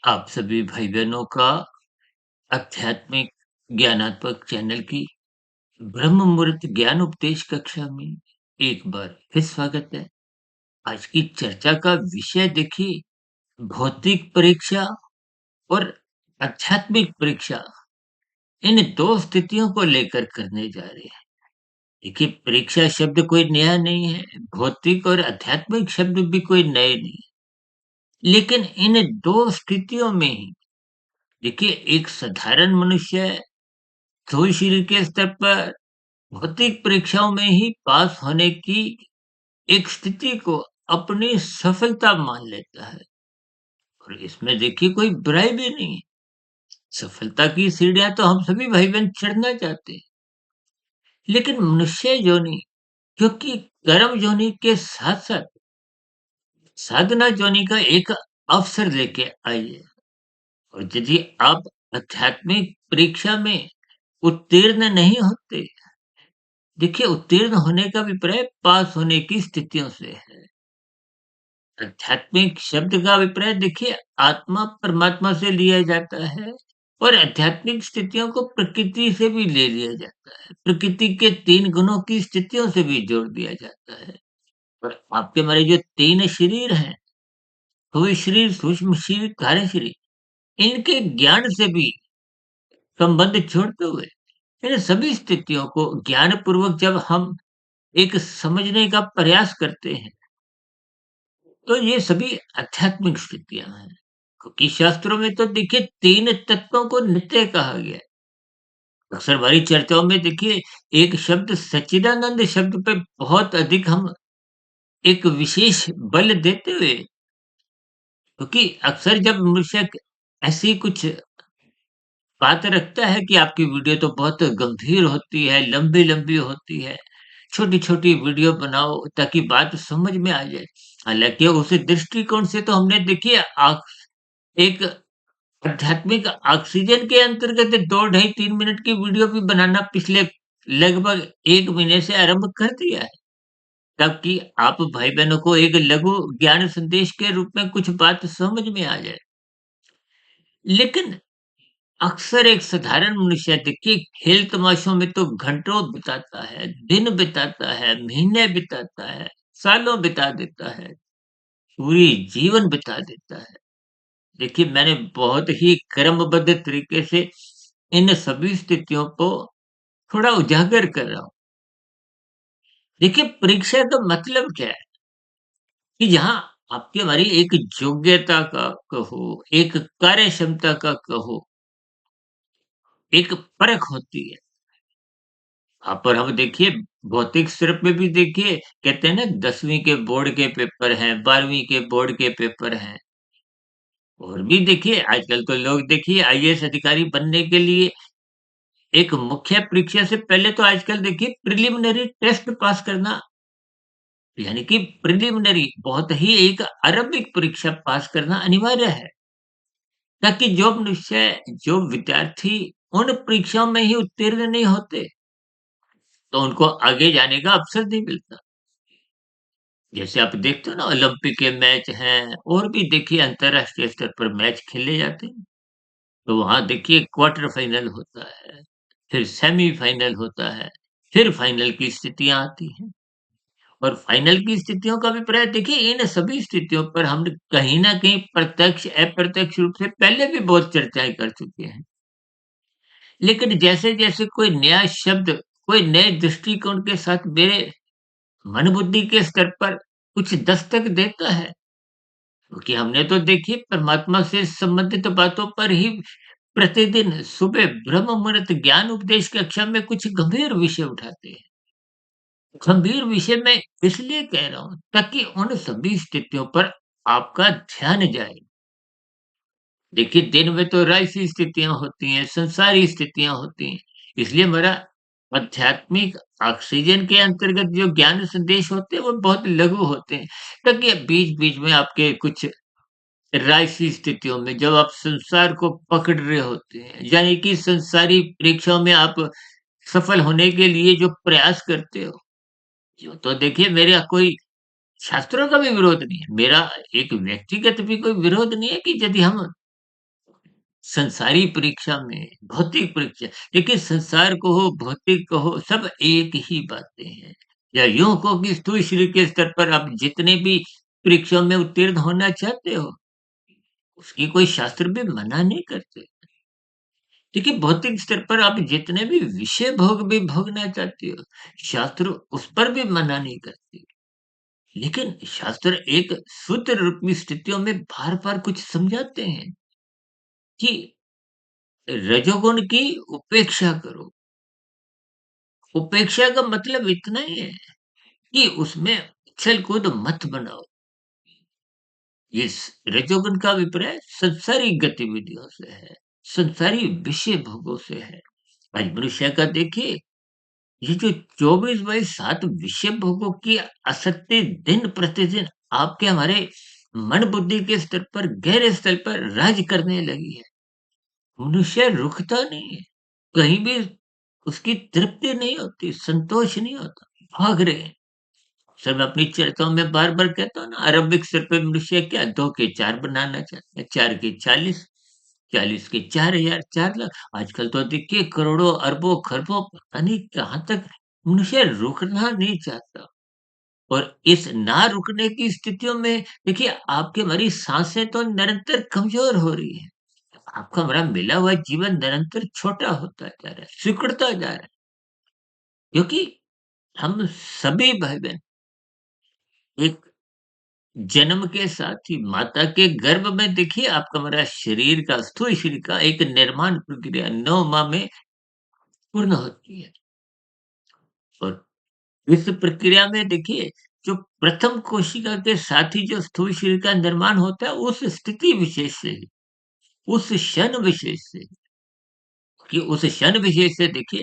आप सभी भाई-बहनों का आध्यात्मिक ज्ञानात्मक चैनल की ब्रह्म मुहूर्त ज्ञान उपदेश कक्षा में एक बार फिर स्वागत है। आज की चर्चा का विषय देखिए भौतिक परीक्षा और आध्यात्मिक परीक्षा इन 2 स्थितियों को लेकर करने जा रहे हैं। देखिए परीक्षा शब्द कोई नया नहीं है, भौतिक और आध्यात्मिक शब्द भी कोई नए नहीं है। लेकिन इन 2 स्थितियों में ही देखिए एक साधारण मनुष्य स्थूल शरीर के स्तर पर भौतिक परीक्षाओं में ही पास होने की एक स्थिति को अपनी सफलता मान लेता है और इसमें देखिए कोई बुराई भी नहीं है। सफलता की सीढ़ियां तो हम सभी भाई बहन चढ़ना चाहते हैं, लेकिन मनुष्य योनि क्योंकि कर्म योनि के साथ साथ साधना योनि का एक अवसर लेके आई है। और यदि आप आध्यात्मिक परीक्षा में उत्तीर्ण नहीं होते, देखिए उत्तीर्ण होने का अभिप्राय पास होने की स्थितियों से है। आध्यात्मिक शब्द का अभिप्राय देखिए आत्मा परमात्मा से लिया जाता है और आध्यात्मिक स्थितियों को प्रकृति से भी ले लिया जाता है। प्रकृति के 3 गुणों की स्थितियों से भी जोड़ दिया जाता है। और आपके हमारे जो 3 शरीर हैं, स्थूल शरीर, सूक्ष्म शरीर, कार्य शरीर, इनके ज्ञान से भी संबंध जोड़ते हुए इन सभी स्थितियों को ज्ञान पूर्वक जब हम एक समझने का प्रयास करते हैं, तो ये सभी आध्यात्मिक स्थितियाँ हैं। क्योंकि शास्त्रों में तो देखिए 3 तत्वों को नित्य कहा गया है। अक्सर हमारी चर्चाओं में देखिए एक शब्द सच्चिदानंद शब्द पे बहुत अधिक हम एक विशेष बल देते हुए, क्योंकि अक्सर जब मनुष्य ऐसी कुछ बात रखता है कि आपकी वीडियो तो बहुत गंभीर होती है, लंबी-लंबी होती है, छोटी-छोटी वीडियो बनाओ ताकि बात समझ में आ जाए। हालाँकि उस दृष्टिकोण से तो हमने देखिए एक आध्यात्मिक ऑक्सीजन के अंतर्गत 2 ढाई 3 मिनट की वीडियो भी बनाना पिछले लगभग 1 महीने से आरंभ कर दिया है, ताकि आप भाई-बहनों को एक लघु ज्ञान संदेश के रूप में कुछ बात समझ में आ जाए। लेकिन अक्सर एक साधारण मनुष्य देखिए खेल तमाशों में तो घंटों बिताता है, दिन बिताता है, महीने बिताता है, सालों बिता देता है, पूरी जीवन बिता देता है। देखिए मैंने बहुत ही क्रमबद्ध तरीके से इन सभी स्थितियों को थोड़ा उजागर कर रहा हूँ। देखिए परीक्षा का मतलब क्या है कि जहाँ आपकी हमारी एक योग्यता का कहो, एक कार्य क्षमता का कहो, एक परख होती है। पर हम देखिए भौतिक स्तर पे भी देखिए कहते हैं ना 10वीं के बोर्ड के पेपर हैं, 12वीं के बोर्ड के पेपर हैं। और भी देखिए आजकल तो लोग देखिए आईएएस अधिकारी बनने के लिए एक मुख्य परीक्षा से पहले तो आजकल देखिए प्रिलिमिनरी टेस्ट पास करना, यानी कि प्रिलिमिनरी बहुत ही एक आरंभिक परीक्षा पास करना अनिवार्य है, ताकि जो मनुष्य जो विद्यार्थी उन परीक्षाओं में ही उत्तीर्ण नहीं होते, तो उनको आगे जाने का अवसर नहीं मिलता। जैसे आप देखते हो ना ओलंपिक के मैच हैं और भी देखिए अंतर्राष्ट्रीय स्तर पर मैच खेले जाते हैं। तो वहाँ देखिए क्वार्टर फाइनल होता है, फिर सेमीफाइनल होता है, फिर फाइनल की स्थितियाँ आती हैं। और फाइनल की स्थितियों का अभिप्राय देखिए इन सभी स्थितियों पर हम कहीं न कहीं प्रत्यक्ष, अप्रत्यक्ष रूप से पहले भी बहुत चर्चाएँ कर चुके हैं। लेकिन जैसे-जैसे कोई नया शब्द, कोई नए दृष्टिकोण के साथ मेरे मन बुद्धि के स्तर पर कुछ दस्तक देता है, क्योंकि हमने तो देखिए परमात्मा से संबंधित बातों पर ही प्रतिदिन सुबह ब्रह्म मुहूर्त ज्ञान उपदेश कक्षा में कुछ गंभीर विषय उठाते हैं। गंभीर विषय मैं इसलिए कह रहा हूँ ताकि उन सभी स्थितियों पर आपका ध्यान जाए। देखिए दिन में तो राजसी स्थितियाँ होती हैं, संसारी स्थितियाँ होती हैं। इसलिए मेरा आध्यात्मिक ऑक्सीजन के अंतर्गत जो ज्ञान संदेश होते हैं वो बहुत लघु होते हैं, ताकि बीच-बीच में आपके कुछ राजसी स्थितियों में जब आप संसार को पकड़ रहे होते हैं, यानी कि संसारी परीक्षाओं में आप सफल होने के लिए जो प्रयास करते हो, यूँ तो देखिए मेरा कोई शास्त्रों का भी विरोध नहीं है। मेरा एक व्यक्तिगत भी कोई विरोध नहीं है कि यदि हम संसारी परीक्षा में, भौतिक परीक्षा देखिए संसार को हो, भौतिक को हो, सब एक ही बातें हैं। या यूँ कहो कि स्थूल शरीर के स्तर पर आप जितने भी परीक्षाओं में उत्तीर्ण होना चाहते हो, उसकी कोई शास्त्र भी मना नहीं करते। देखिए भौतिक स्तर पर आप जितने भी विषय भोग भी भोगना चाहते हो, शास्त्र उस पर भी मना नहीं करते। लेकिन शास्त्र एक सूत्र रूपी स्थितियों में बार-बार कुछ समझाते हैं कि रजोगुण की उपेक्षा करो। उपेक्षा का मतलब इतना ही है कि उसमें उछल-कूद मत बनाओ। इस रजोगुण का अभिप्राय सांसारिक गतिविधियों से है, संसारी विषय भोगों से है। आज मनुष्य का देखिए, ये जो 24/7 विषय भोगों की आसक्ति दिन प्रतिदिन आपके हमारे मन बुद्धि के स्तर पर, गहरे स्तर पर राज करने लगी है। मनुष्य रुकता नहीं है, कहीं भी उसकी तृप्ति नहीं होती, संतोष नहीं होता, भाग रहे हैं। सर मैं अपनी चर्चाओं में बार-बार कहता हूँ ना आरंभिक स्तर पे मनुष्य क्या 2 के 4 बनाना चाहता है, 4 के 40, 40 के 4000, 4 लाख आजकल तो देखिए करोड़ों, अरबों, खरबों पता नहीं कहाँ तक मनुष्य रुकना नहीं चाहता। और इस ना रुकने की स्थितियों में देखिए आपकी हमारी साँसें तो निरंतर कमज़ोर हो रही हैं। आपका हमारा मिला हुआ जीवन निरंतर छोटा होता जा रहा है, सिकुड़ता जा रहा है। क्योंकि हम सभी भाई-बहन एक जन्म के साथ ही माता के गर्भ में देखिए आपका हमारा शरीर का स्थूल शरीर का एक निर्माण प्रक्रिया 9 माह में पूर्ण होती है और इस प्रक्रिया में देखिए जो प्रथम कोशिका के साथ ही जो स्थूल शरीर का निर्माण होता है उस स्थिति विशेष से ही, उस क्षण विशेष से कि उस क्षण विशेष से देखिए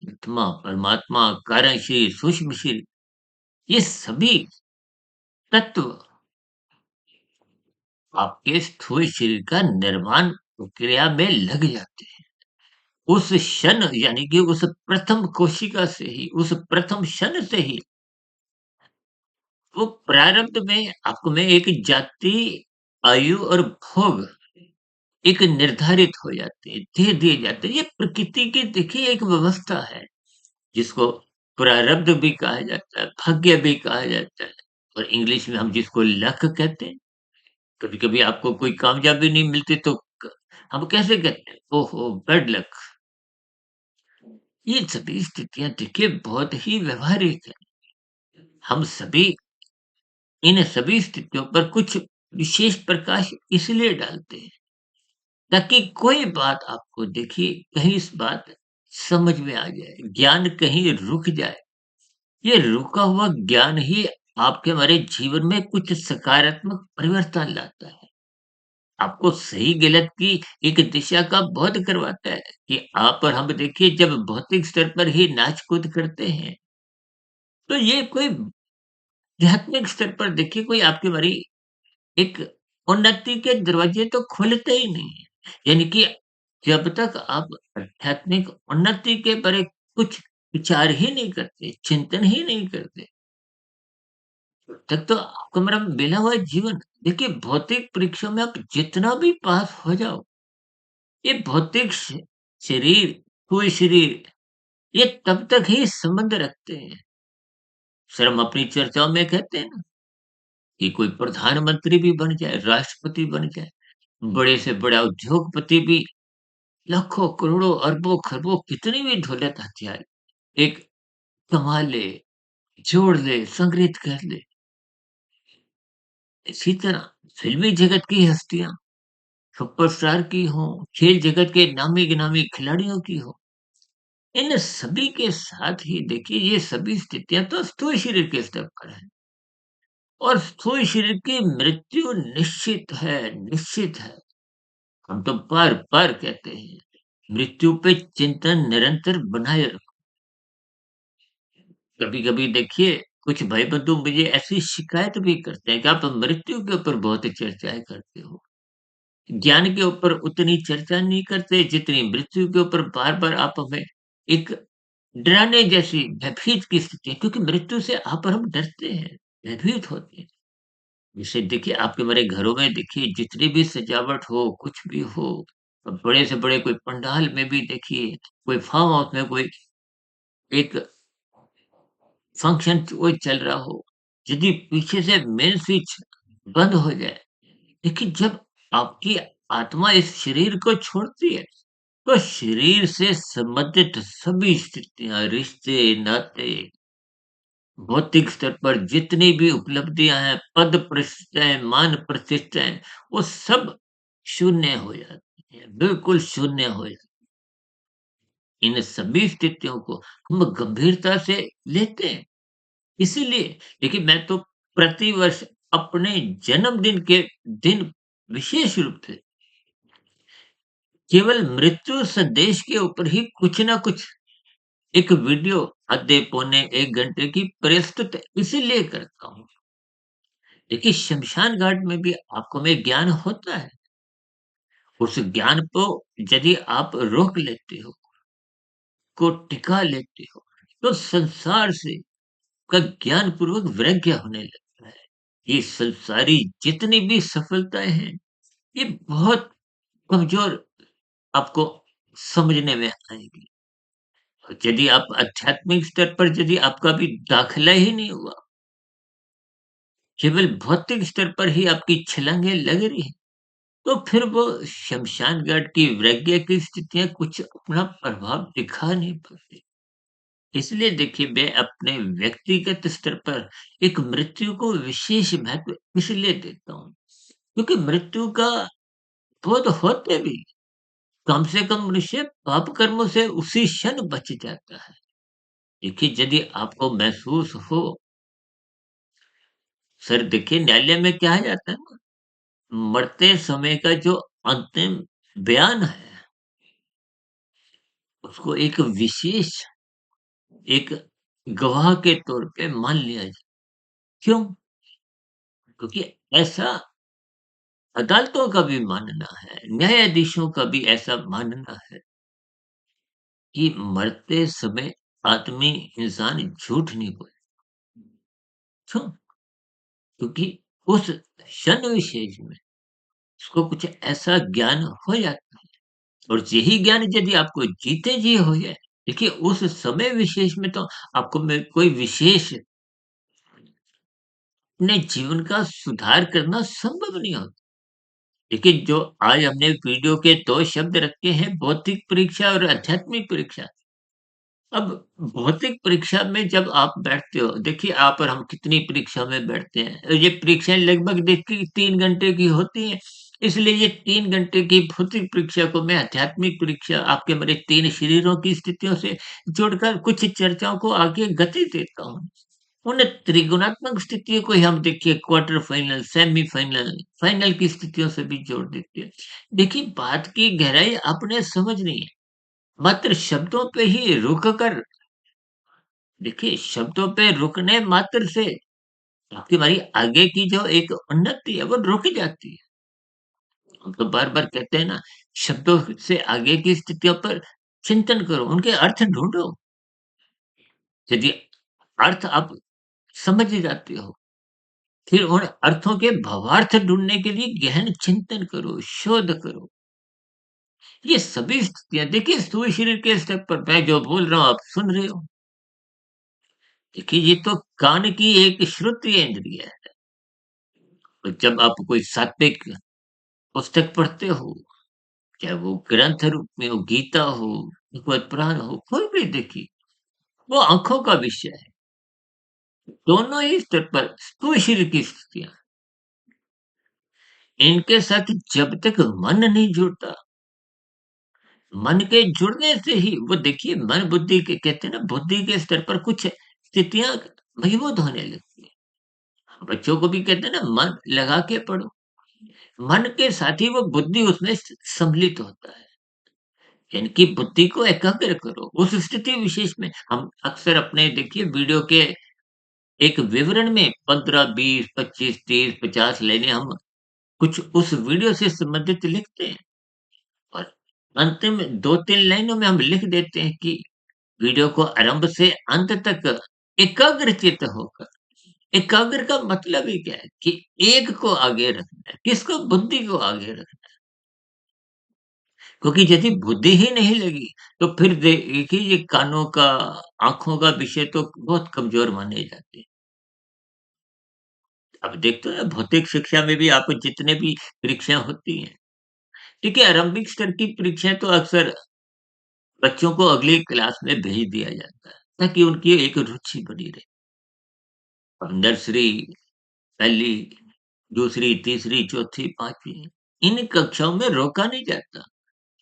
आत्मा, परमात्मा, कारण शरीर, सूक्ष्म शरीर ये सभी तत्व आपके स्थूल शरीर का निर्माण प्रक्रिया में लग जाते हैं। उस क्षण यानी कि उस प्रथम कोशिका से ही, उस प्रथम क्षण से ही वो प्रारब्ध में आपको में एक जाति, आयु और भोग एक निर्धारित हो जाते हैं, दे दिए जाते हैं। ये प्रकृति की देखिए एक व्यवस्था है, जिसको प्रारब्ध भी कहा जाता है, भाग्य भी कहा जाता है और इंग्लिश में हम जिसको लक कहते हैं। कभी-कभी आपको कोई कामयाबी नहीं मिलती तो क हम कैसे कहते हैं, ओहो! Bad luck. ये सभी स्थितियाँ देखिए बहुत ही व्यावहारिक है। हम सभी इन सभी स्थितियों पर कुछ विशेष प्रकाश इसलिए डालते हैं, ताकि कोई बात आपको देखिए कहीं इस बात समझ में आ जाए, ज्ञान कहीं रुक जाए। ये रुका हुआ ज्ञान ही आपके हमारे जीवन में कुछ सकारात्मक परिवर्तन लाता है। आपको सही-गलत की एक दिशा का बोध करवाता है कि आप और हम देखिए जब भौतिक स्तर पर ही नाच-कूद करते हैं, तो ये कोई आध्यात्मिक स्तर पर देखिए कोई आपकी हमारी एक उन्नति के दरवाजे तो खुलते ही नहीं है। यानी कि जब तक आप आध्यात्मिक उन्नति के बारे कुछ विचार ही नहीं करते, चिंतन ही नहीं करते, तब तक तो आपका मेरा मिला हुआ जीवन देखिए भौतिक परीक्षा में आप जितना भी पास हो जाओ, ये भौतिक शरीर, कोई शरीर ये तब तक ही संबंध रखते हैं। सर हम अपनी चर्चाओं में कहते हैं ना कि कोई प्रधानमंत्री भी बन जाए, राष्ट्रपति बन जाए, बड़े से बड़ा उद्योगपति भी लाखों, करोड़ों, अरबों, खरबों कितनी भी दौलत हथियार एक कमा ले, जोड़ ले, संग्रहित कर ले। इसी तरह फ़िल्मी जगत की हस्तियाँ सुपरस्टार की हों, खेल जगत के नामी-गिनामी खिलाड़ियों की हो, इन सभी के साथ ही देखिए ये सभी स्थितियाँ तो स्थूल शरीर के स्तर पर हैं और स्थूल शरीर की मृत्यु निश्चित है, निश्चित है। हम तो बार-बार कहते हैं, मृत्यु पे चिंतन निरंतर बनाए रखो। कभी-कभी देखिए कुछ भाई-बंधु मुझे ऐसी शिकायत भी करते हैं कि आप मृत्यु के ऊपर बहुत चर्चाएँ करते हो। ज्ञान के ऊपर उतनी चर्चा नहीं करते जितनी मृत्यु के ऊपर बार-बार आप हमें एक डराने जैसी भयभीत की स्थिति है क्योंकि मृत्यु से आप और हम डरते हैं, भयभीत होते हैं। जैसे देखिए आपके हमारे घरों में देखिए जितनी भी सजावट हो, कुछ भी हो, अब बड़े से बड़े कोई पंडाल में भी देखिए, कोई फार्म हाउस में कोई एक फंक्शन कोई चल रहा हो, यदि पीछे से मेन स्विच बंद हो जाए, देखिए जब आपकी आत्मा इस शरीर को छोड़ती है, तो शरीर से संबंधित सभी स्थितियाँ, रिश्ते, नाते, भौतिक स्तर पर जितनी भी उपलब्धियाँ हैं, पद प्रतिष्ठाएँ, मान प्रतिष्ठाएँ, वो सब शून्य हो जाती हैं, बिल्कुल शून्य हो जाती हैं। इन सभी स्थितियों को हम गंभीरता से लेते हैं। इसीलिए देखिए मैं तो प्रतिवर्ष अपने जन्मदिन के दिन विशेष रूप से केवल मृत्यु संदेश के ऊपर ही कुछ ना कुछ एक वीडियो आधे पौने 1 घंटे की प्रस्तुत इसीलिए करता हूँ। देखिए शमशान घाट में भी आपको में ज्ञान होता है। उस ज्ञान को यदि आप रोक लेते हो, को टिका लेते हो, तो संसार से का ज्ञान पूर्वक वैराग्य होने लगता है। ये संसारी जितनी भी सफलताएँ हैं, ये बहुत कमज़ोर आपको समझने में आएँगी। और यदि आप आध्यात्मिक स्तर पर यदि आपका भी दाखिला ही नहीं हुआ, केवल भौतिक स्तर पर ही आपकी छलांगें लग रही हैं, तो फिर वो शमशान घाट की वैराग्य की स्थितियाँ कुछ अपना प्रभाव दिखा नहीं पाती। इसलिए देखिए मैं अपने व्यक्तिगत स्तर पर एक मृत्यु को विशेष महत्व इसलिए देता हूँ, क्योंकि मृत्यु का बोध होते भी कम से कम मनुष्य पाप कर्मों से उसी क्षण बच जाता है। देखिए यदि आपको महसूस हो सर देखिए न्यायालय में क्या जाता है ना, मरते समय का जो अंतिम बयान है, उसको एक विशेष एक गवाह के तौर पे मान लिया जाए। क्यों? क्योंकि ऐसा अदालतों का भी मानना है, न्यायाधीशों का भी ऐसा मानना है कि मरते समय आदमी इंसान झूठ नहीं बोले। क्यों? क्योंकि उस क्षण विशेष में उसको कुछ ऐसा ज्ञान हो जाता है और यही ज्ञान यदि आपको जीते जी हो जाए, देखिए उस समय विशेष में तो आपको में कोई विशेष अपने जीवन का सुधार करना संभव नहीं होता। देखिए जो आज हमने वीडियो के 2 शब्द रखे हैं भौतिक परीक्षा और आध्यात्मिक परीक्षा। अब भौतिक परीक्षा में जब आप बैठते हो, देखिए आप और हम कितनी परीक्षा में बैठते हैं। ये परीक्षाएँ लगभग देखिए 3 घंटे की होती हैं। इसलिए ये 3 घंटे की भौतिक परीक्षा को मैं आध्यात्मिक परीक्षा आपके मेरे 3 शरीरों की स्थितियों से जोड़कर कुछ चर्चाओं को आगे गति देता हूँ। उन त्रिगुणात्मक स्थितियों को ही हम देखिए क्वार्टर फाइनल, सेमीफाइनल, फाइनल की स्थितियों से भी जोड़ देते हैं। देखिए बात की गहराई आपने समझनी है। मात्र शब्दों पे ही रुक कर देखिए शब्दों पे रुकने मात्र से आपकी हमारी आगे की जो एक उन्नति है वो रुक जाती है। हम तो बार-बार कहते हैं ना शब्दों से आगे की स्थितियों पर चिंतन करो, उनके अर्थ ढूँढो। यदि अर्थ आप समझ जाते हो, फिर उन अर्थों के भावार्थ ढूँढने के लिए गहन चिंतन करो, शोध करो। ये सभी स्थितियाँ देखिए स्थूल शरीर के स्तर पर मैं जो बोल रहा हूँ आप सुन रहे हो। देखिए ये तो कान की एक श्रुति इंद्रिय है। तो जब आप कोई सात्विक पुस्तक पढ़ते हो, चाहे वो ग्रंथ रूप में हो, गीता हो, भगवत पुराण हो, कोई भी देखिए, वो आँखों का विषय है। दोनों ही स्तर पर स्थूल शरीर की स्थितियाँ, इनके साथ जब तक मन नहीं जुड़ता, मन के जुड़ने से ही वो देखिए मन बुद्धि के कहते हैं ना बुद्धि के स्तर पर कुछ स्थितियाँ महीभूत होने लगती हैं। बच्चों को भी कहते हैं ना मन लगा के पढ़ो। मन के साथ ही वो बुद्धि उसमें सम्मिलित होता है। यानी कि बुद्धि को एकाग्र करो। उस स्थिति विशेष में हम अक्सर अपने देखिए वीडियो के एक विवरण में 15, 20, 25, 30, 50 लाइनें हम कुछ उस वीडियो से संबंधित लिखते हैं और अंतिम 2-3 लाइनों में हम लिख देते हैं कि वीडियो को आरंभ से अंत तक एकाग्रचित्त होकर एकाग्र का मतलब ही क्या है कि एक को आगे रखना है। किसको? बुद्धि को आगे रखना है। क्योंकि यदि बुद्धि ही नहीं लगी, तो फिर देखिए ये कानों का, आँखों का विषय तो बहुत कमज़ोर माने जाते हैं। अब देखते हैं भौतिक शिक्षा में भी आपको जितने भी परीक्षाएँ होती हैं, देखिए आरंभिक स्तर की परीक्षाएँ तो अक्सर बच्चों को अगली क्लास में भेज दिया जाता है, ताकि उनकी एक रुचि बनी रहे। और नर्सरी, पहली, दूसरी, तीसरी, चौथी, 5वीं इन कक्षाओं में रोका नहीं जाता।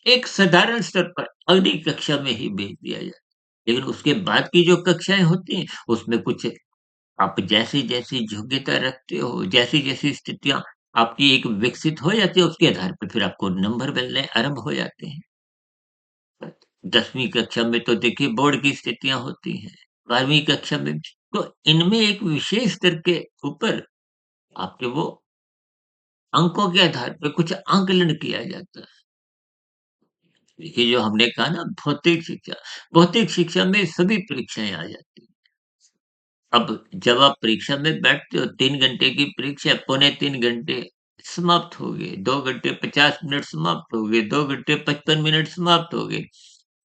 एक साधारण स्तर पर अगली कक्षा में ही भेज दिया जाता है। लेकिन उसके बाद की जो कक्षाएँ होती हैं, उसमें कुछ आप जैसी-जैसी योग्यता रखते हो, जैसी-जैसी स्थितियाँ आपकी एक विकसित हो जाती है, उसके आधार पे फिर आपको नंबर मिलने आरंभ हो जाते हैं। 10वीं कक्षा में तो देखिए बोर्ड की स्थितियाँ होती हैं, 12वीं कक्षा में भी। तो इनमें एक विशेष स्तर के ऊपर आपके वो अंकों के आधार पे कुछ आंकलन किया जाता है। देखिए जो हमने कहा ना भौतिक शिक्षा में सभी परीक्षाएँ आ जाती हैं। अब जब आप परीक्षा में बैठते हो 3 घंटे की परीक्षा, पौने 3 घंटे समाप्त हो गए, 2 घंटे 50 मिनट समाप्त हो गए, 2 घंटे 55 मिनट समाप्त हो गए।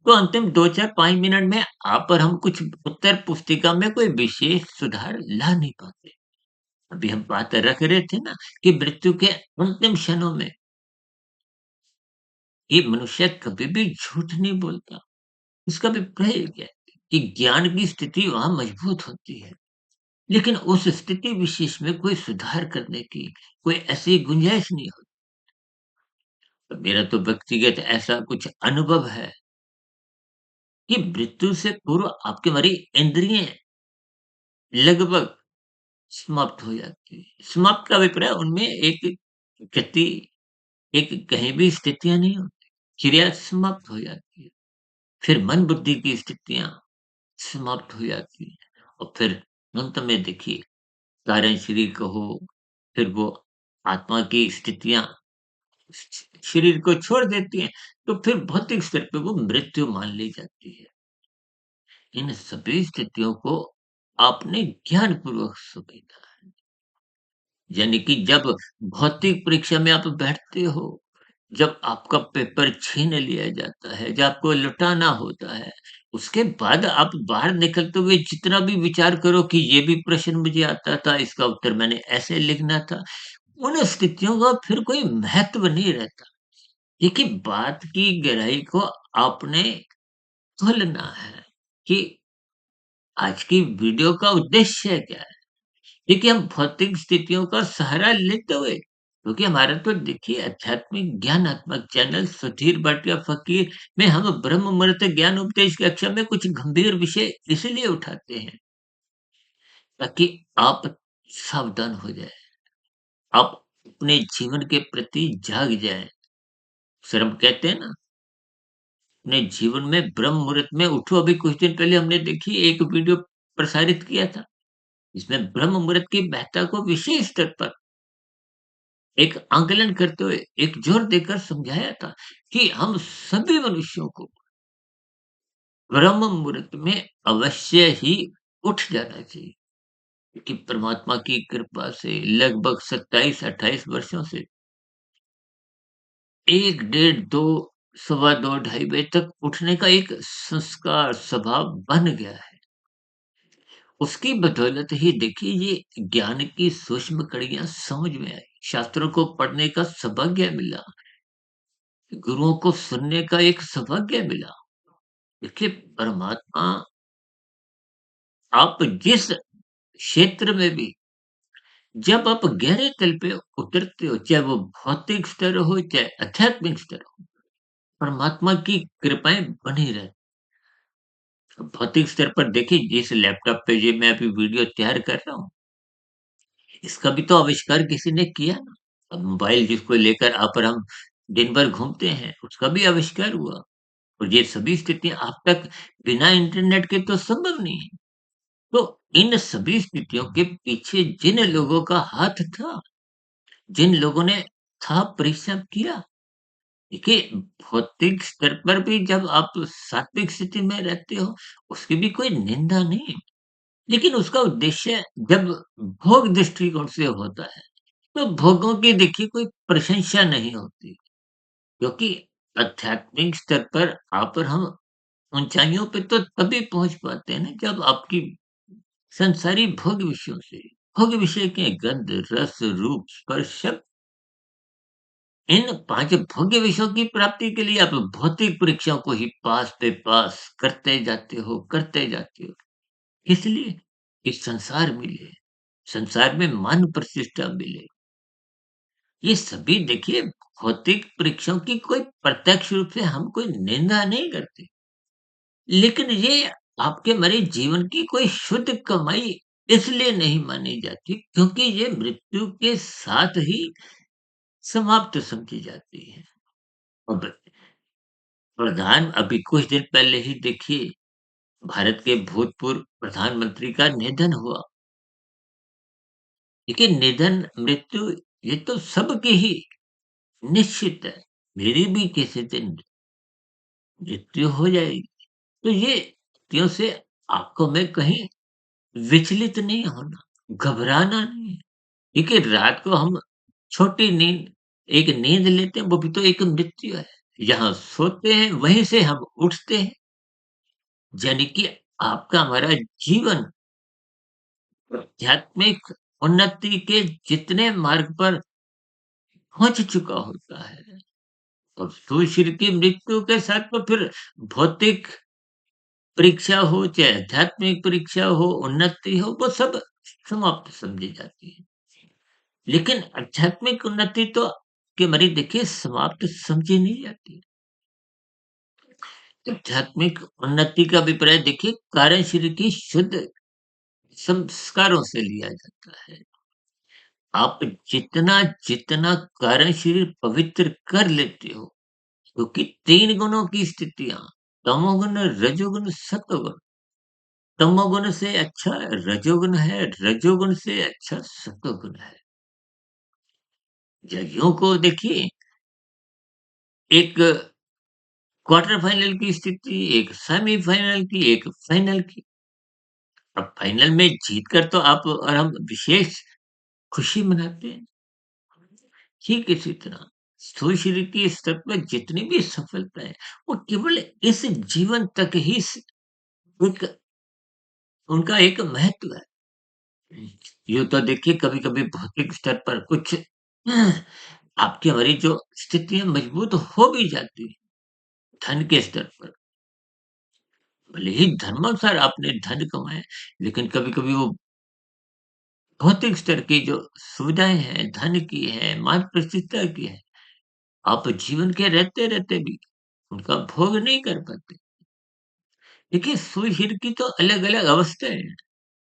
तो अंतिम 2, 4, 5 मिनट में आप और हम कुछ उत्तर पुस्तिका में कोई विशेष सुधार ला नहीं पाते। अभी हम बात रख रहे थे ना कि मृत्यु के अंतिम क्षणों में ये मनुष्य कभी भी झूठ नहीं बोलता। इसका अभिप्राय क्या है कि ज्ञान की स्थिति वहाँ मजबूत होती है, लेकिन उस स्थिति विशेष में कोई सुधार करने की कोई ऐसी गुंजाइश नहीं होती। तो मेरा तो व्यक्तिगत ऐसा कुछ अनुभव है कि मृत्यु से पूर्व आपकी हमारी इंद्रियाँ लगभग समाप्त हो जाती है। समाप्त का अभिप्राय उनमें एक गति, एक कहीं भी स्थितियाँ नहीं होती। क्रिया समाप्त हो जाती है। फिर मन बुद्धि की स्थितियाँ समाप्त हो जाती हैं और फिर अंत में देखिए कारण शरीर कहो, फिर वो आत्मा की स्थितियाँ शरीर को छोड़ देती हैं, तो फिर भौतिक स्तर पे वो मृत्यु मान ली जाती है। इन सभी स्थितियों को आपने ज्ञानपूर्वक समझा। यानी कि जब भौतिक परीक्षा में आप बैठते हो, जब आपका पेपर छीन लिया जाता है, जब आपको लौटाना होता है, उसके बाद आप बाहर निकलते हुए जितना भी विचार करो कि ये भी प्रश्न मुझे आता था, इसका उत्तर मैंने ऐसे लिखना था, उन स्थितियों का फिर कोई महत्व नहीं रहता। देखिए, बात की गहराई को आपने खोलना है कि आज की वीडियो का उद्देश्य क्या है? देखिए, हम भौतिक स्थितियों का सहारा लेते हुए क्योंकि हमारा तो देखिए आध्यात्मिक ज्ञानात्मक चैनल सुधीर भाटिया फकीर में हम ब्रह्म मुहूर्त ज्ञान उपदेश कक्षा में कुछ गंभीर विषय इसलिए उठाते हैं ताकि आप सावधान हो जाए, आप अपने जीवन के प्रति जाग जाएं। सर हम कहते हैं ना अपने जीवन में ब्रह्म मुहूर्त में उठो। अभी कुछ दिन पहले हमने देखी एक वीडियो प्रसारित किया था इसमें ब्रह्म मुहूर्त की महत्ता को विशेष स्तर पर एक आंकलन करते हुए एक जोर देकर समझाया था कि हम सभी मनुष्यों को ब्रह्म मुहूर्त में अवश्य ही उठ जाना चाहिए क्योंकि परमात्मा की कृपा से लगभग 27-28 वर्षों से 1 डेढ़ 2 सवा 2 ढाई बजे तक उठने का एक संस्कार स्वभाव बन गया है। उसकी बदौलत ही देखिए ये ज्ञान की सूक्ष्म कड़ियाँ समझ में आई। शास्त्रों को पढ़ने का सौभाग्य मिला, गुरुओं को सुनने का एक सौभाग्य मिला। देखिए परमात्मा आप जिस क्षेत्र में भी जब आप गहरे तल पे उतरते हो, चाहे वो भौतिक स्तर हो, चाहे आध्यात्मिक स्तर हो, परमात्मा की कृपाएँ बनी रहती। भौतिक स्तर पर देखिए जिस लैपटॉप पे ये मैं अभी वीडियो तैयार कर रहा हूँ, इसका भी तो आविष्कार किसी ने किया ना। अब मोबाइल जिसको लेकर आप और हम दिन भर घूमते हैं, उसका भी आविष्कार हुआ और ये सभी स्थितियाँ आप तक बिना इंटरनेट के तो संभव नहीं है। तो इन सभी स्थितियों के पीछे जिन लोगों का हाथ था, जिन लोगों ने था परिश्रम किया, देखिए भौतिक स्तर पर भी जब आप सात्विक स्थिति में रहते हो, उसकी भी कोई निंदा नहीं, लेकिन उसका उद्देश्य जब भोग दृष्टिकोण से होता है, तो भोगों की देखिए कोई प्रशंसा नहीं होती, क्योंकि आध्यात्मिक स्तर पर आप और हम ऊँचाइयों पे तो तभी पहुँच पाते हैं ना जब आपकी संसारी भोग विषयों से भोग विषय के गंध, रस, रूप, स्पर्श, शब्द इन 5 भोग्य विषयों की प्राप्ति के लिए आप भौतिक परीक्षाओं को ही पास पे पास करते जाते हो। इसलिए कि संसार मिले, संसार में मान प्रतिष्ठा मिले। ये सभी देखिए भौतिक परीक्षाओं की कोई प्रत्यक्ष रूप से हम कोई निंदा नहीं करते। लेकिन ये आपके मेरे जीवन की कोई शुद्ध कमाई इसलिए नहीं मानी जाती क्योंकि ये मृत्यु के साथ ही समाप्त समझी जाती है। अब प्रधान अभी कुछ दिन पहले ही देखिए भारत के भूतपूर्व प्रधानमंत्री का निधन हुआ। देखिए निधन, मृत्यु ये तो सबकी ही निश्चित है। मेरी भी किसी दिन मृत्यु हो जाएगी। तो ये मृत्यु से आपको मैं कहीं विचलित नहीं होना, घबराना नहीं है। देखिए रात को हम छोटी नींद एक नींद लेते हैं, वो भी तो एक मृत्यु है। यहाँ सोते हैं, वहीं से हम उठते हैं। यानी कि आपका हमारा जीवन आध्यात्मिक उन्नति के जितने मार्ग पर पहुँच चुका होता है और सुशील की मृत्यु के साथ तो फिर भौतिक परीक्षा हो, चाहे आध्यात्मिक परीक्षा हो, उन्नति हो, वो सब समाप्त समझी जाती है। लेकिन आध्यात्मिक उन्नति तो के मरी देखिए समाप्त समझी नहीं जाती। आध्यात्मिक उन्नति का अभिप्राय देखिए कारण शरीर की शुद्ध संस्कारों से लिया जाता है। आप जितना कारण शरीर पवित्र कर लेते हो, क्योंकि 3 गुणों की स्थितियाँ तमोगुण, रजोगुण, सतोगुण। तमोगुण से अच्छा रजोगुण है, रजोगुण से अच्छा सतोगुण है। जजों को देखिए एक क्वार्टर फाइनल की स्थिति, एक सेमीफाइनल की, एक फाइनल की। अब फाइनल में जीत कर तो आप और हम विशेष खुशी मनाते हैं। ठीक इसी तरह स्थूल शरीर की स्तर पर जितनी भी सफलता है, वो केवल इस जीवन तक ही एक उनका एक महत्व है। यूँ तो देखिए कभी-कभी भौतिक स्तर पर कुछ आपकी हमारी जो स्थितियाँ मजबूत हो भी जाती हैं, धन के स्तर पर। भले ही धर्मानुसार आपने धन कमाया, लेकिन कभी-कभी वो भौतिक स्तर की जो सुविधाएँ हैं, धन की है, मान प्रतिष्ठा की है, आप जीवन के रहते-रहते भी उनका भोग नहीं कर पाते। देखिए, सूर्य की तो अलग-अलग अवस्थाएँ हैं।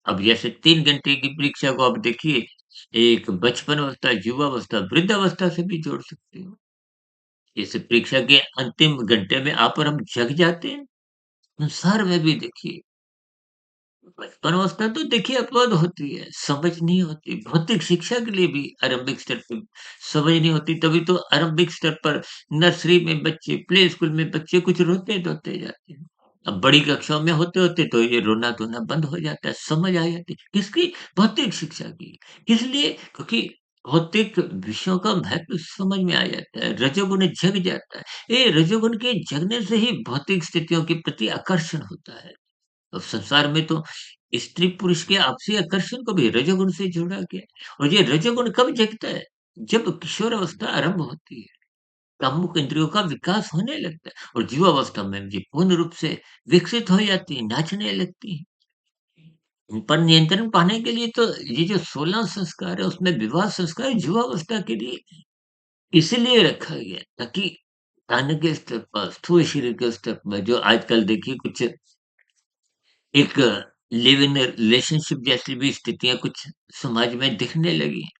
अब जैसे 3 घंटे की परीक्षा को आप देखिए, एक बचपन अवस्था, युवावस्था, वृद्धावस्था से भी जोड़ सकते हो। इस परीक्षा के अंतिम घंटे में आप और हम जग जाते हैं। संसार में भी देखिए, बचपन अवस्था तो देखिए अपवाद होती है, समझ नहीं होती। भौतिक शिक्षा के लिए भी आरंभिक स्तर पे समझ नहीं होती, तभी तो आरंभिक स्तर पर नर्सरी में बच्चे, प्ले स्कूल में बच्चे कुछ रोते-धोते जाते हैं। अब बड़ी कक्षाओं में होते-होते तो ये रोना-धोना बंद हो जाता है, समझ आ जाती है। किसकी? भौतिक शिक्षा की। किस लिए? क्योंकि भौतिक विषयों का महत्व समझ में आ जाता है, रजोगुण जग जाता है। ये रजोगुण के जगने से ही भौतिक स्थितियों के प्रति आकर्षण होता है। अब संसार में तो स्त्री पुरुष के आपसी आकर्षण को भी रजोगुण से जोड़ा गया है और ये रजोगुण कब जगता है? जब किशोर अवस्था आरंभ होती है, कामुक इंद्रियों का विकास होने लगता है और युवावस्था में ये पूर्ण रूप से विकसित हो जाती है, नाचने लगती है। इन पर नियंत्रण पाने के लिए तो ये जो 16 संस्कार है उसमें विवाह संस्कार युवावस्था के लिए इसलिए रखा गया है ताकि तन के स्तर पर, स्थूल शरीर के स्तर पर जो आजकल देखिए कुछ एक लिव इन रिलेशनशिप जैसी भी स्थितियाँ कुछ समाज में दिखने लगी हैं,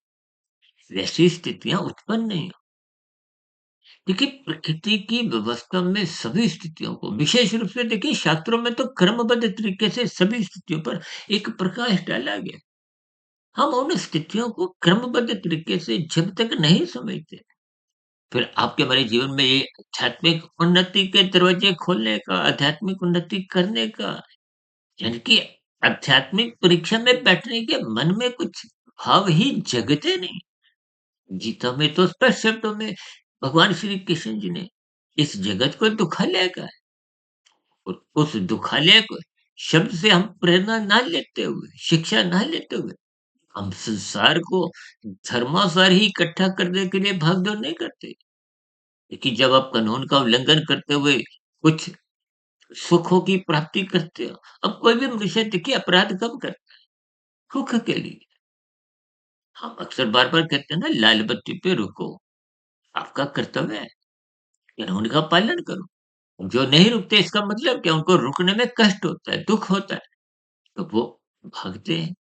वैसी स्थितियाँ उत्पन्न नहीं हो। देखिए प्रकृति की व्यवस्था में सभी स्थितियों को विशेष रूप से देखिए शास्त्रों में तो क्रमबद्ध तरीके से सभी स्थितियों पर एक प्रकाश डाला गया। हम उन स्थितियों को क्रमबद्ध तरीके से जब तक नहीं समझते, फिर आपके हमारे जीवन में ये आध्यात्मिक उन्नति के दरवाजे खोलने का, आध्यात्मिक उन्नति करने का यानी कि आध्यात्मिक परीक्षा में बैठने के मन में कुछ भाव ही जगते नहीं। गीता में तो स्पष्ट शब्दों में भगवान श्री कृष्ण जी ने इस जगत को दुखालय का है। और उस दुखालय को शब्द से हम प्रेरणा ना लेते हुए, शिक्षा ना लेते हुए, हम संसार को धर्मानुसार ही इकट्ठा करने के लिए भाग-दौड़ नहीं करते। देखिए, जब आप कानून का उल्लंघन करते हुए कुछ सुखों की प्राप्ति करते हो, अब कोई भी मनुष्य देखिए अपराध कब करता है? सुख के लिए। हम अक्सर बार-बार कहते हैं ना, लाल बत्ती पे रुको, आपका कर्तव्य है, कानून का पालन करो। जो नहीं रुकते इसका मतलब क्या? उनको रुकने में कष्ट होता है, दुःख होता है, तो वो भागते हैं।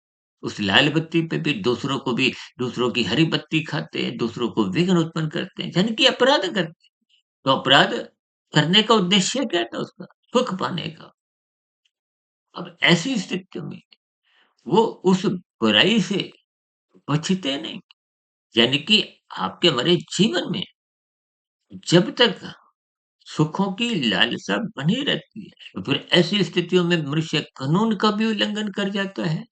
उस लाल बत्ती पे भी दूसरों की हरी बत्ती खाते हैं, दूसरों को विघ्न उत्पन्न करते हैं, यानी कि अपराध करते हैं। तो अपराध करने का उद्देश्य क्या था उसका? सुख पाने का। अब ऐसी स्थितियों में वो उस बुराई से बचते नहीं। यानी कि आपके हमारे जीवन में जब तक सुखों की लालसा बनी रहती है, तो फिर ऐसी स्थितियों में मनुष्य कानून का भी उल्लंघन कर जाता है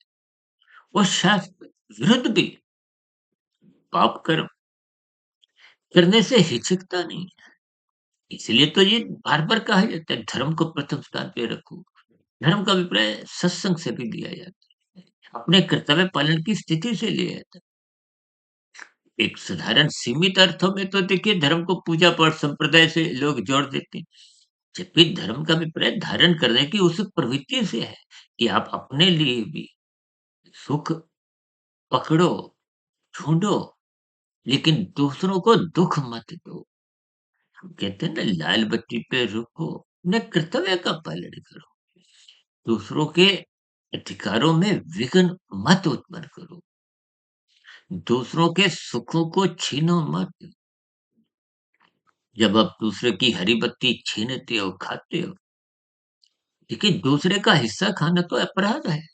और शास्त्र विरुद्ध भी पाप कर्म करने से हिचकता नहीं है। इसलिए तो ये बार-बार कहा जाता है, धर्म को प्रथम स्थान पे रखो। धर्म का अभिप्राय सत्संग से भी लिया जाता है। अपने कर्तव्य पालन की स्थिति से लिया जाता है। एक साधारण सीमित अर्थों में तो देखिए धर्म को पूजा-पाठ संप्रदाय से लोग जोड़ देते हैं। जबकि धर्म का अभिप्राय धारण करने की उस प्रवृत्ति से है कि आप अपने लिए भी सुख पकड़ो, ढूँढो, लेकिन दूसरों को दुःख मत दो। हम कहते हैं ना, लाल बत्ती पे रुको, अपने कर्तव्य का पालन करो। दूसरों के अधिकारों में विघ्न मत उत्पन्न करो। दूसरों के सुखों को छीनो मत। जब आप दूसरे की हरी बत्ती छीनते हो, खाते हो, देखिए दूसरे का हिस्सा खाना तो अपराध है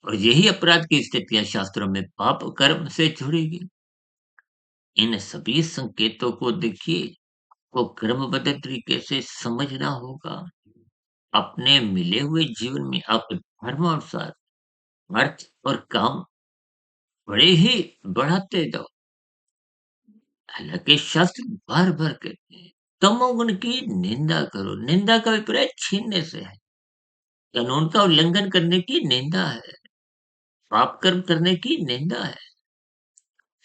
और यही अपराध की स्थितियाँ शास्त्रों में पाप कर्म से जुड़ेगी। इन सभी संकेतों को देखिए, को क्रमबद्ध तरीके से समझना होगा। अपने मिले हुए जीवन में आप धर्मानुसार अर्थ और काम बड़े ही बढ़ाते जाओ। हालाँकि शास्त्र बार-बार कहते हैं, तमोगुण की निंदा करो। निंदा का अभिप्राय छीनने से है। कानून का उल्लंघन करने की निंदा है। पाप कर्म करने की निंदा है।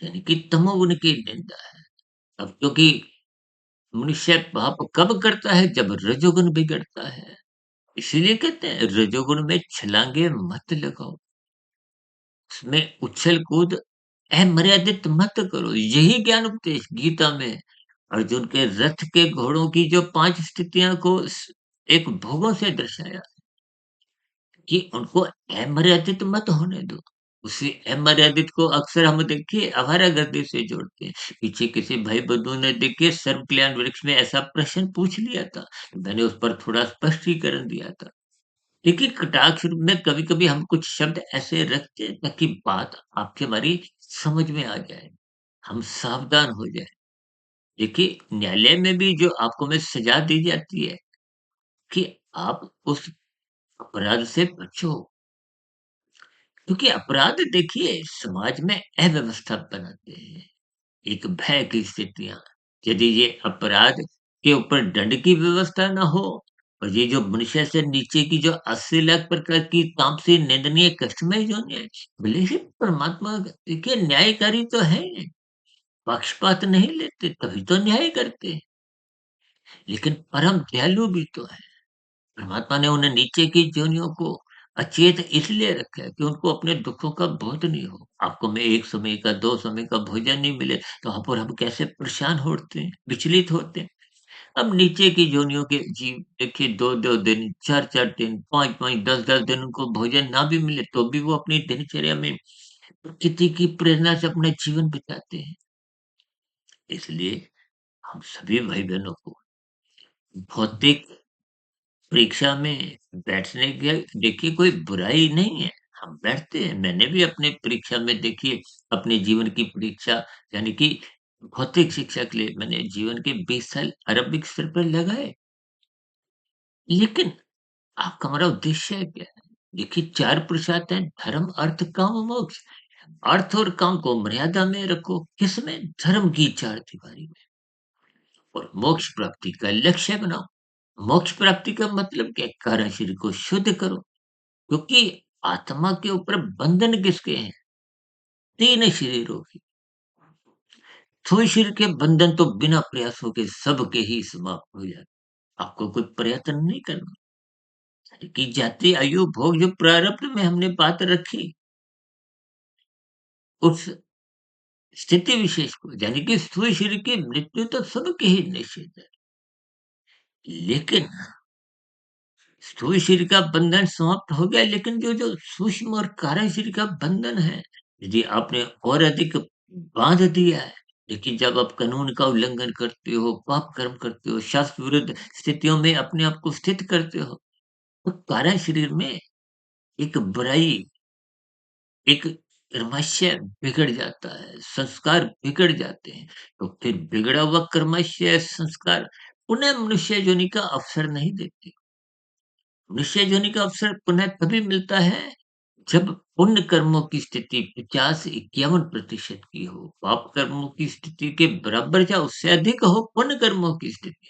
यानी कि तमोगुण की निंदा है। अब क्योंकि मनुष्य पाप कब करता है? जब रजोगुण बिगड़ता है। इसीलिए कहते हैं, रजोगुण में छलांगे मत लगाओ। उसमें उछल-कूद अमर्यादित मत करो। यही ज्ञान उपदेश गीता में अर्जुन के रथ के घोड़ों की जो 5 स्थितियाँ को एक भोगों से दर्शाया कि उनको अमर्यादित मत होने दो। उसी अमर्यादित को अक्सर हम देखिए आवारागर्दी से जोड़ते हैं। पीछे किसी भाई बंधु ने देखिए सर्व कल्याण वृक्ष में ऐसा प्रश्न पूछ लिया था। तो मैंने उस पर थोड़ा स्पष्टीकरण दिया था। देखिए, कटाक्ष रूप में कभी-कभी हम कुछ शब्द ऐसे रखते हैं ताकि बात आपकी हमारी समझ में आ जाए, हम सावधान हो जाएँ। देखिए, न्यायालय में भी जो आपको में सज़ा दी जाती है कि आप उस अपराध से बचो, क्योंकि अपराध देखिए समाज में अव्यवस्था बनाते हैं, एक भय की स्थितियाँ। यदि ये अपराध के ऊपर दंड की व्यवस्था ना हो और ये जो मनुष्य से नीचे की जो 80 लाख प्रकार की तामसी, निंदनीय, कष्टमय योनियाँ, भले ही परमात्मा देखिए न्यायकारी तो है, पक्षपात नहीं लेते तभी तो न्याय करते हैं, लेकिन परम दयालु भी तो है। परमात्मा ने उन्हें नीचे की योनियों को अचेत इसलिए रखा है कि उनको अपने दुखों का बोध नहीं हो। आपको में 1 समय का, 2 समय का भोजन नहीं मिले, तो वहाँ पर हम कैसे परेशान होते हैं, विचलित होते हैं। अब नीचे की योनियों के जीव देखिए 2-2 दिन, 4-4 दिन, 5-5, 10-10 दिन उनको भोजन ना भी मिले, तो भी वो अपनी दिनचर्या में प्रकृति की प्रेरणा से अपना जीवन बिताते हैं। इसलिए हम सभी भाई-बहनों को भौतिक परीक्षा में बैठने के देखिए कोई बुराई नहीं है, हम बैठते हैं। मैंने भी अपने परीक्षा में देखिए अपने जीवन की परीक्षा, यानी कि भौतिक शिक्षा के लिए मैंने जीवन के 20 साल आरंभिक स्तर पर लगाए। लेकिन आपका हमारा उद्देश्य क्या है? देखिए 4 पुरुषार्थ हैं, धर्म, अर्थ, काम और मोक्ष। अर्थ और काम को मर्यादा में रखो, किसमें? धर्म की चारदीवारी में। और मोक्ष प्राप्ति का लक्ष्य बनाओ। मोक्ष प्राप्ति का मतलब क्या है? कारण शरीर को शुद्ध करो, क्योंकि आत्मा के ऊपर बंधन किसके हैं? 3 शरीरों के। स्थूल शरीर के बंधन तो बिना प्रयासों के सबके ही समाप्त हो जाते। आपको कोई प्रयत्न नहीं करना। कि जाति, आयु, भोग जो प्रारब्ध में हमने बात रखी, उस स्थिति विशेष को यानी कि स्थूल शरीर की मृत्यु तो सबके ही निश्चित है। लेकिन स्थूल शरीर का बंधन समाप्त हो गया, लेकिन जो जो सूक्ष्म और कारण शरीर का बंधन है, यदि आपने और अधिक बांध दिया है, लेकिन जब आप कानून का उल्लंघन करते हो, पाप कर्म करते हो, शास्त्र विरुद्ध स्थितियों में अपने आप को स्थित करते हो, तो कारण शरीर में एक बुराई, एक कर्मशय बिगड़ जाता है, संस्कार बिगड़ जाते हैं। तो फिर बिगड़ा हुआ कर्मशय संस्कार पुनः मनुष्य योनि का अवसर नहीं देते। मनुष्य योनि का अवसर पुनः तभी मिलता है जब पुण्य कर्मों की स्थिति 50 से 51% की हो, पाप कर्मों की स्थिति के बराबर या उससे अधिक हो पुण्य कर्मों की स्थिति।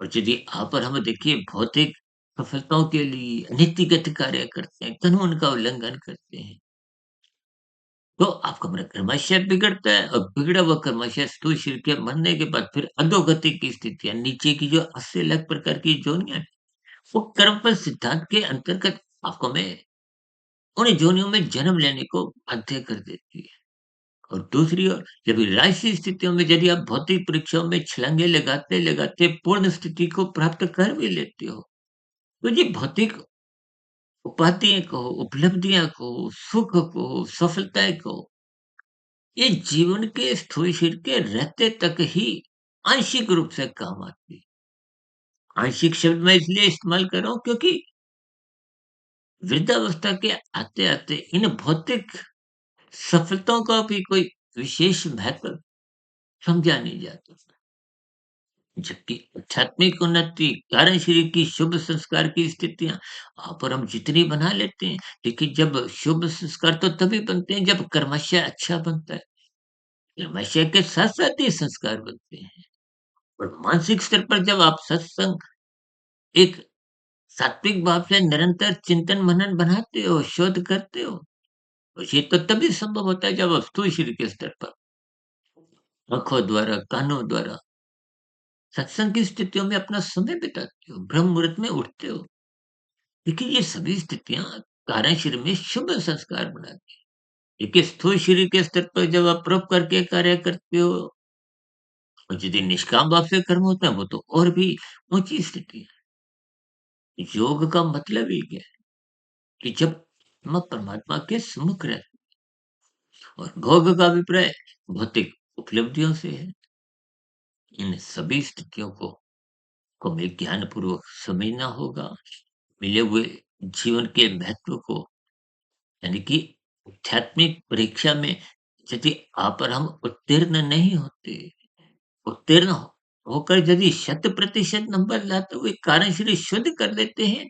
और यदि आप और हम देखिए भौतिक सफलताओं के लिए नीतिगत कार्य करते हैं, कानून का उल्लंघन करते हैं, तो आपका मेरा कर्मशय बिगड़ता है, और बिगड़ा हुआ कर्मशय स्थूल शरीर के मरने के बाद फिर अधोगति की स्थितियाँ, नीचे की जो 80 लाख प्रकार की योनियाँ हैं, वो कर्मफल सिद्धांत के अंतर्गत आपको में उन योनियों में जन्म लेने को बाध्य कर देती है। और दूसरी ओर जब राजसी स्थितियों में यदि आप भौतिक परीक्षाओं में छलांगे लगाते-लगाते पूर्ण स्थिति को प्राप्त कर भी लेते हो, तो ये भौतिक उपाधियाँ कहो, उपलब्धियाँ कहो, सुख कहो, सफलताएँ कहो, ये जीवन के स्थूल शरीर के रहते तक ही आंशिक रूप से काम आती है। आंशिक शब्द मैं इसलिए इस्तेमाल कर रहा हूँ क्योंकि वृद्धावस्था के आते-आते इन भौतिक सफलताओं का भी कोई विशेष महत्व समझा नहीं जाता। जबकि आध्यात्मिक उन्नति, कारण शरीर की शुभ संस्कार की स्थितियाँ आप और हम जितनी बना लेते हैं, लेकिन जब शुभ संस्कार तो तभी बनते हैं जब कर्मशय अच्छा बनता है। कर्मशय के साथ-साथ ही संस्कार बनते हैं। और मानसिक स्तर पर जब आप सत्संग एक सात्विक भाव से निरंतर चिंतन मनन बनाते हो, शोध करते हो, तो ये तो तभी संभव होता है जब आप स्थूल शरीर के स्तर पर आँखों द्वारा, कानों द्वारा सत्संग की स्थितियों में अपना समय बिताते हो, ब्रह्म मुहूर्त में उठते हो। देखिए ये सभी स्थितियाँ कारण शरीर में शुभ संस्कार बनाती हैं। देखिए स्थूल शरीर के स्तर पर जब आप परोपकार के कार्य करते हो, और यदि निष्काम भाव से कर्म होता है, वो तो और भी ऊँची स्थिति है। योग का मतलब ही क्या है? कि जब हम परमात्मा के सम्मुख रहते हैं, और भोग का अभिप्राय भौतिक उपलब्धियों से है। इन सभी स्थितियों को हमें ज्ञानपूर्वक समझना होगा। मिले हुए जीवन के महत्व को, यानी कि आध्यात्मिक परीक्षा में यदि आप और हम उत्तीर्ण नहीं होते, उत्तीर्ण होकर यदि 100% नंबर लाते हुए कारण शरीर शुद्ध कर लेते हैं,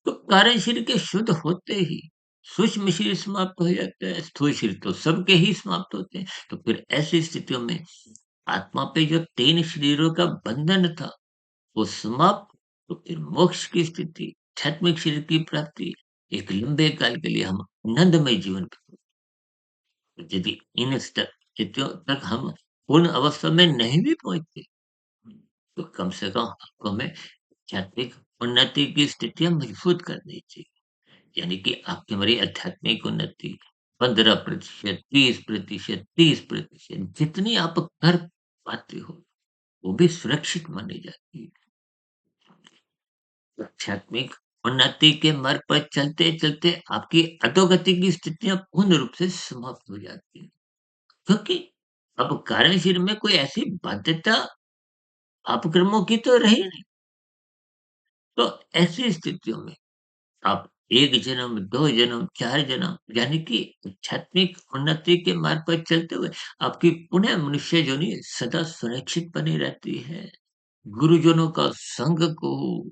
तो कारण शरीर के शुद्ध होते ही सूक्ष्म शरीर समाप्त हो जाता है, स्थूल शरीर तो सबके ही समाप्त होते हैं। तो फिर ऐसी स्थितियों में आत्मा पे जो 3 शरीरों का बंधन था, वो समाप्त। तो फिर मोक्ष की स्थिति, आध्यात्मिक शरीर की प्राप्ति, एक लंबे काल के लिए हम आनंदमय जीवन यदि इन स्थितियों तक हम पूर्ण अवस्था में नहीं भी पहुँचते, तो कम से कम आपको हमें आध्यात्मिक उन्नति की स्थितियाँ मजबूत करनी चाहिए। यानी कि आपकी हमारी आध्यात्मिक उन्नति 15%, 20%, 30% जितनी आप कर पाते हो, वो भी सुरक्षित मानी जाती है। आध्यात्मिक उन्नति के मार्ग पर चलते-चलते आपकी अधोगति की स्थितियाँ पूर्ण रूप से समाप्त हो जाती हैं। क्योंकि अब कार्यशील में कोई ऐसी बाध्यता अपकर्मों की तो रही नहीं। तो ऐसी स्थितियों में आप 1 जन्म, 2 जन्म, 4 जन्म यानी कि आध्यात्मिक उन्नति के मार्ग पर चलते हुए आपकी पुनः मनुष्य योनि सदा सुरक्षित बनी रहती है। गुरुजनों का संग को,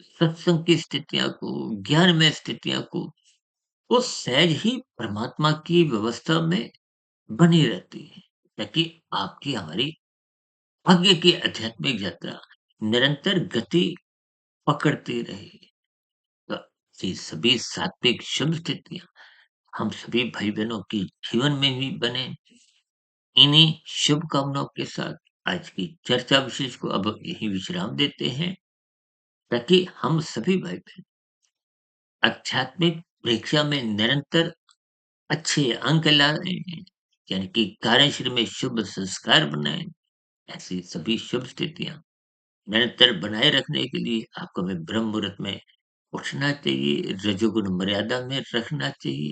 सत्संग की स्थितियाँ को, ज्ञानमय स्थितियाँ को, वो सहज ही परमात्मा की व्यवस्था में बनी रहती है। ताकि आपकी हमारी आगे की आध्यात्मिक यात्रा निरंतर गति पकड़ती रहे। तो ये सभी सात्विक शुभ स्थितियाँ हम सभी भाई-बहनों के जीवन में भी बने। इन्हीं शुभकामनाओं के साथ आज की चर्चा विशेष को अब यहीं विश्राम देते हैं, ताकि हम सभी भाई-बहन आध्यात्मिक परीक्षा में निरंतर अच्छे अंक लाएँ, यानी कि कार्यक्षेत्र में शुभ संस्कार बनाएँ। ऐसी सभी शुभ स्थितियाँ निरंतर बनाए रखने के लिए आपको हमें ब्रह्म मुहूर्त में उठना चाहिए, रजोगुण मर्यादा में रखना चाहिए।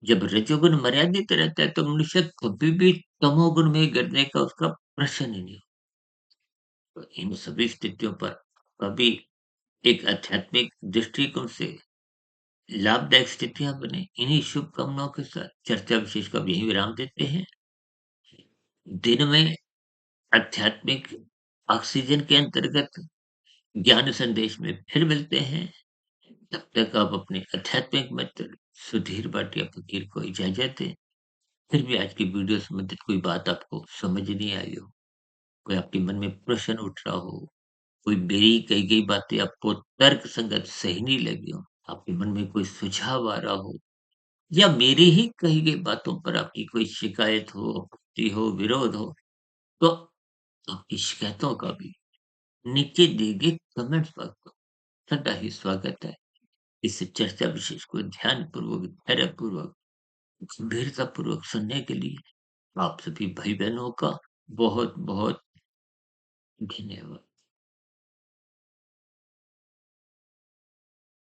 जब रजोगुण मर्यादित रहता है तो मनुष्य कभी भी तमोगुण में गिरने का उसका प्रश्न ही नहीं। तो इन सभी स्थितियों पर कभी एक आध्यात्मिक दृष्टिकोण से लाभदायक स्थितियां बने, इन्हीं शुभकामनाओं के साथ चर्चा विशेष को अब यहीं विराम देते हैं। दिन में आध्यात्मिक ऑक्सीजन के अंतर्गत ज्ञान संदेश में फिर मिलते हैं। तब तक आप अपने आध्यात्मिक मित्र सुधीर भाटिया फकीर को इजाजत दें। फिर भी आज की वीडियो संबंधित कोई बात आपको समझ नहीं आई हो, कोई आपके मन में प्रश्न उठ रहा हो, कोई मेरी कही गई बातें आपको तर्क संगत सही नहीं लगी हो, आपके मन में कोई सुझाव आ रहा हो, या मेरी ही कही गई बातों पर आपकी कोई शिकायत हो, आपत्ति हो, विरोध हो, तो आपकी शिकायतों का भी नीचे दिए गए कमेंट्स बॉक्स में सदा ही स्वागत है। इस चर्चा विशेष को ध्यानपूर्वक, धैर्यपूर्वक, गंभीरतापूर्वक सुनने के लिए आप सभी भाई-बहनों का बहुत-बहुत धन्यवाद।